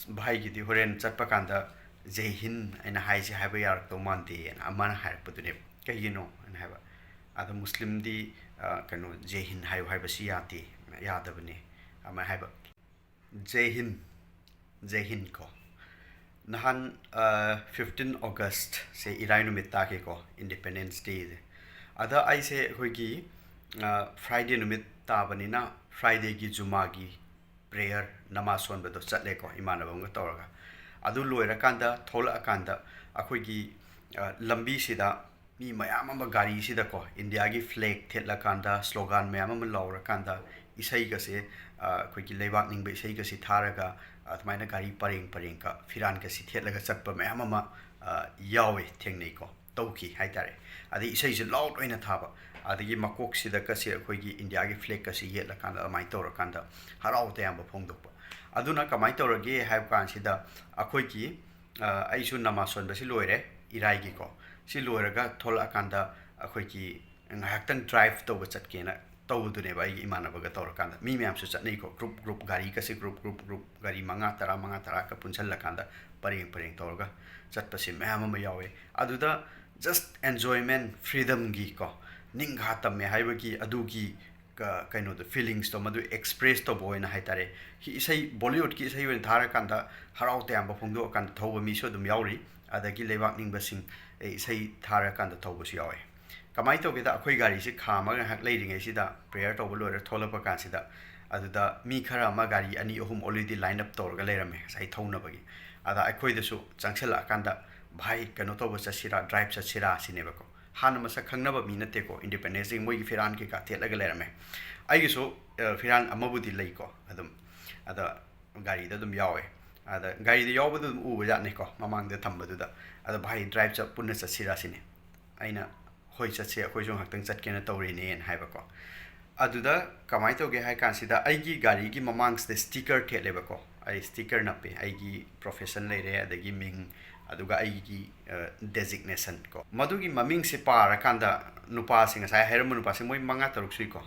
भाईगिदी होरेन चटपा कांदा जय हिंद अना हाइसे हाइबा यारक्तो मानते अमाना हाइरपदुने कहिगिनो अना हाइबा आदा मुस्लिम दी कनो जय हिंद हाइबा हाइबसी याते यादबने अमा हाइबा जय हिंद को नहान 15 अगस्त से इराई नुमित ताके को इंडिपेंडेंस डे अदा आइसे होगी फ्राइडे नुमित ताबनिना फ्राइडे की जुमा की प्रेयर नमाज सोनबदो चले को इमानबंग तौरगा अदु लोइरकांदा थोलकांदा अखोगी लंबी सिदा मी मयाम अमा गाड़ी सिदा को इंडिया की फ्लैग थेटलाकांदा स्लोगन मयाम अमा लौरकांदा इसई गसे अखोगी लेबाक निंग इसई गसे थारगा अथमाइना गाड़ी परेंग परेंग का फिरान गसे थेटलागा चटप मयाम अमा यावे थेंगनै को तौकी हाइतारे अदि इसई से लाउड ओइना थाबा अदगी मकोक सिदा कसे अखोगी इंडिया की फ्लैग कसे येटलाकांदा अमाइ तौरकांदा हराव तयाम फोंदोक अदुना कमाइ तौरगे हाइब कांसिदा अखोगी आइसु नमाज सोनबसि लोइरे इराइगी को सि लोइरगा थोलकांदा अखोगी ngahaktan drive to chatkena tawdune ba igi imanabaga tawrakanda mi myam su chatnei ko group gari ka se group gari manga tara ka punchal lakanda pareng tawraga chatpasi myam ma yawe aduda just enjoyment freedom gi ko ningha tamme haibagi adugi ka kaino the feelings to madu express to boina haitare hi isai bollywood ki isai wen thara kanda harau te amba phongdo kan thoba mi so dum yauri adagi lebak ning basing isai thara kanda thoba si yawe कमाई तो बेदा अखोई गाड़ी से खामगा हक लेरिंगे सिदा prayer तो बोलोरे थोलप कांसिदा अदुदा मी खरा मा गाड़ी अनि अहुम ऑलरेडी लाइन अप तोरगा लेरमे साइ थौनबगी अदा अखोई दसु चांगसेला कांदा भाई कनो तो बससिरा ड्राइव चसिरा सिनेबको हान मसा खंगनबा मी नतेको इंडिपेंडेंस मोई फिरान के का थेलगा लेरमे आइगिसो फिरान अमबुदी लेको अदम अदा गाड़ी दम यावे अदा गाड़ी द यावबदु उबा जानेको ममांग द थंबदुदा अदा भाई ड्राइव च पुन्ना चसिरा सिने आइना होई चसे अखोई जो हक्तंग चटकेना तौरिने हाइबको अदुदा कमाइ तौगे हाइ कांसिदा आइगी गाड़ी की ममांग से स्टिकर थेलेबको आई स्टिकर नपे आइगी प्रोफेशन लेरे अदगी मिंग अदुगा आइगी डेजिग्नेशन को मदुगी ममिंग से पार कांदा नुपा सिंग साइ हेरम नुपा से मोइ मंगा तरुक सुइको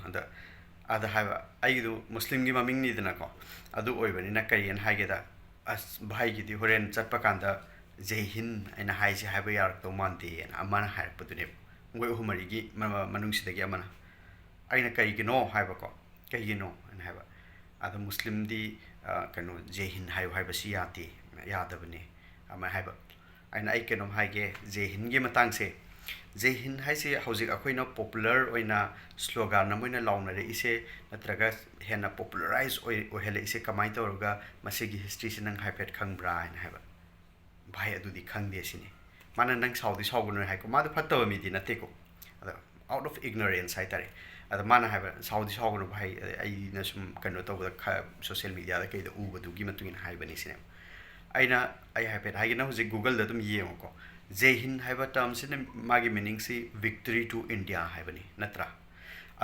अदा हाइबा आइगु मुस्लिम की ममिंग निदना को अदु ओइबनिना करियन हाइगेदा अस भाई की होरेन चटपा कांदा जय हिंद अना हाइसे हाइबा यारक्तो मानते अमाना हाइरपदुने ngoi humari manung sidagi amana aina kaigino haibako kaigino an haiba ada muslim di kano jay hind hayu haiba si yati yadabani ama haiba aina ai kenom haige jay hind gi matang se jay hind haise hojik akoina popular oina slogan namoina launa re ise natraga hena popularize oi hele ise kamai toroga masigi history sinang haipet khangbra an haiba bhai adudi khangde sini mana nang saudi saugun hai ko madu phattawa mi di nate ko ada out of ignorance hai tare ada mana hai saudi saugun bhai ai na sum kano to da social media da kai da u badu gi matungin hai bani sine aina ai hai pet hai na hoje google da tum yeng ko jay hind hai ba term sine magi meaning si victory to india hai bani natra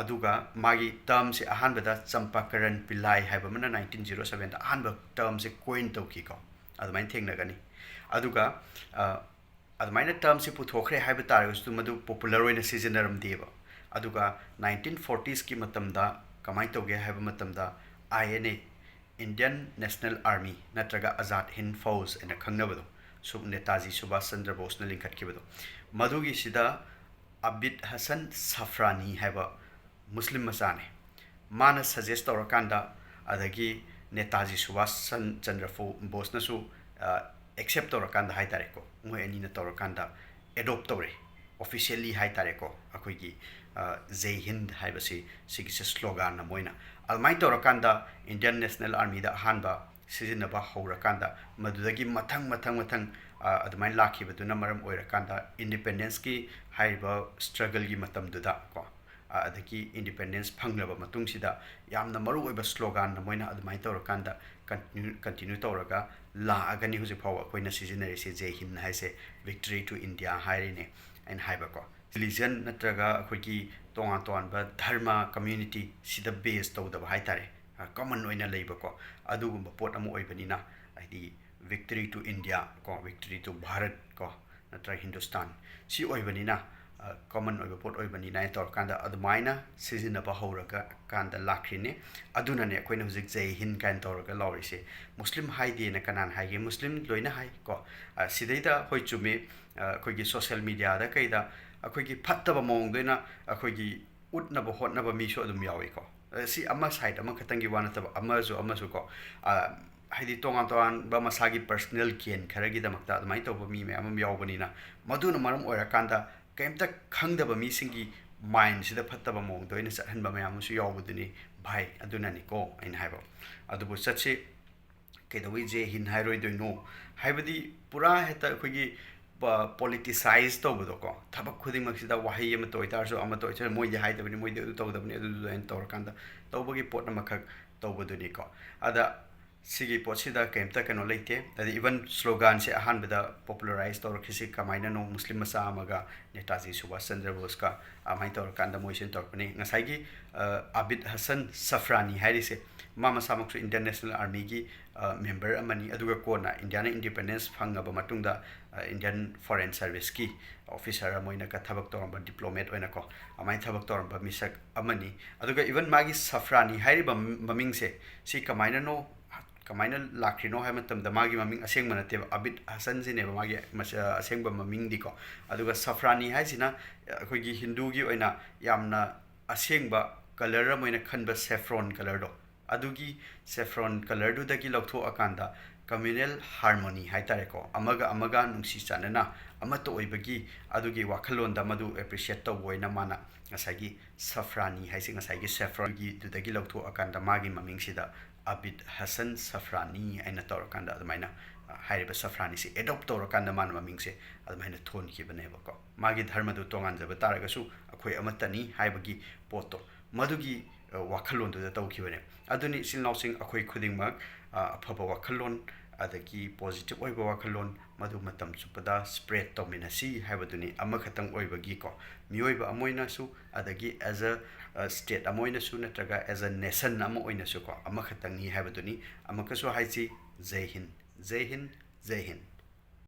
aduga magi term se ahan bada champakaran pillai hai ba mana 1907 da ahan ba term se coin to ki ko adu main theng na gani aduga अदमाइना term से पुथोखरे हाइबा तारगसु मदु popular ओइना सीजनरम देबा अदुगा 1940s की मतमदा कमाइ तोगे हाइबा मतमदा INA Indian National army नत्रगा Azad Hind फौज एना खंगनबदो सुब नेताजी सुभाष चंद्र बोस न लिंखटकिबदो मदुगी सिदा अबिद हसन सफरानी हाइबा मुस्लिम मचाने माना सजेस्ट तौरकांदा अदगी नेताजी सुभाष चंद्र बोस नसु एक्सेप्ट तौरकांदा हाइतारेको मोय अनिना तौरकांदा एडॉप्ट तौरे ऑफिशियली हाइतारेको अखोगी जय हिंद हाइबसी सिगी स्लोगन मोइना अलमाइ तौरकांदा इंडियन नेशनल आर्मी दा हानबा सिजिनबा हौरकांदा मदुदगी मथंग अदमाइ लाखिबदुना मरम ओइरकांदा इंडिपेंडेंस की हाइबा स्ट्रगल की मतमदुदा को अदगी इंडिपेंडेंस फंगलबा मतुंगसिदा यामना मरु ओइबा स्लोगन मोइना अदमाइ तौरकांदा कंटिन्यू तौरगा ला अगनी हुजे फाव अखोइना सिजिनरी से जय हिंद हाइसे विक्ट्री टू इंडिया हाइरिने एन हाइबको रिलीजन नत्रगा अखोइगी तोंगा तोंबा धर्म कम्युनिटी सिदा बेस तौदबा हाइतारे कॉमन ओइना लेबको अदुगुंबा पोट अमो ओइबनिना आइदी विक्ट्री टू इंडिया को विक्ट्री टू भारत को नत्र हिंदुस्तान सी ओइबनिना common oiba pot oibani nai tor kanda adumaina sizinaba horaga kanda lakrine adunane akoina hujik jai hind kan torga laurise muslim haide na kanan haige muslim loina hai ko sidaida hoi chume akoigi social media da kaida akoigi phattaba mong doina akoigi utnaba hotnaba mi so adum yawi ko si ama side ama khatangi wana taba ama su ko haidi tongan tongan ba masagi personal gain kharagi damakta adumai toba mi me amam yawbani na maduna maram oira kanda kaimta khangdaba mi singi mind sida phattaba mong doina chathanba mayam su yawbuduni bhai aduna ni ko ain haiba adubu chatse kedawi je hin hairoi doino haibadi pura heta khogi politicize tawbado ko thabak khuding maksida wahi ama toitar so ama toitar moi de haidabani moi de tawdabani adu du en tor kanda tawbagi pot na makak tawbaduni ko ada sigi potsida kemta kano leite adi even slogan se ahan beda popularize tor khisi kamaina no muslim masa amaga netaji subhash chandra bose ka amai tor kanda moisen tor pani ngasai gi abid hasan safrani harise mama samak su international army gi member amani aduga kona indiana independence phangaba matungda indian foreign service ki officer amoina ka thabak toramba diplomat oina ko amai thabak toramba misak amani aduga even magi safrani hairiba maming se si kamaina no kamaina lakrino hai matam da magi maming aseng manate abid hasan sine ba magi aseng ba maming diko aduga safrani hai sina khoi gi hindu gi oina yamna aseng ba color amoina khanba saffron color do adugi saffron color du dagi loktho akanda communal harmony hai tare ko amaga nungsi chanana amato oibagi adugi wakhalon da madu appreciate to boina mana ngasagi safrani hai sing ngasagi saffron gi du dagi loktho akanda magi maming sida abid hasan safrani aina tor kanda admaina hairiba safrani si adopt tor kanda man maming se admaina thon ki bane ba ko magi dharma du tongan jaba taraga su akhoi amatani haibagi poto madugi wakhalon du da tawkibane aduni sinlausing akhoi khuding mak aphaba wakhalon adagi positive oiba wakhalon madu matam chupada spread tominasi haibaduni ama khatang oibagi ko mioiba amoina su adagi as a state amoina su natraga as a nation ama oina su ko ama khatang ni haibaduni ama kaso haisi jai hind jai hind jai hind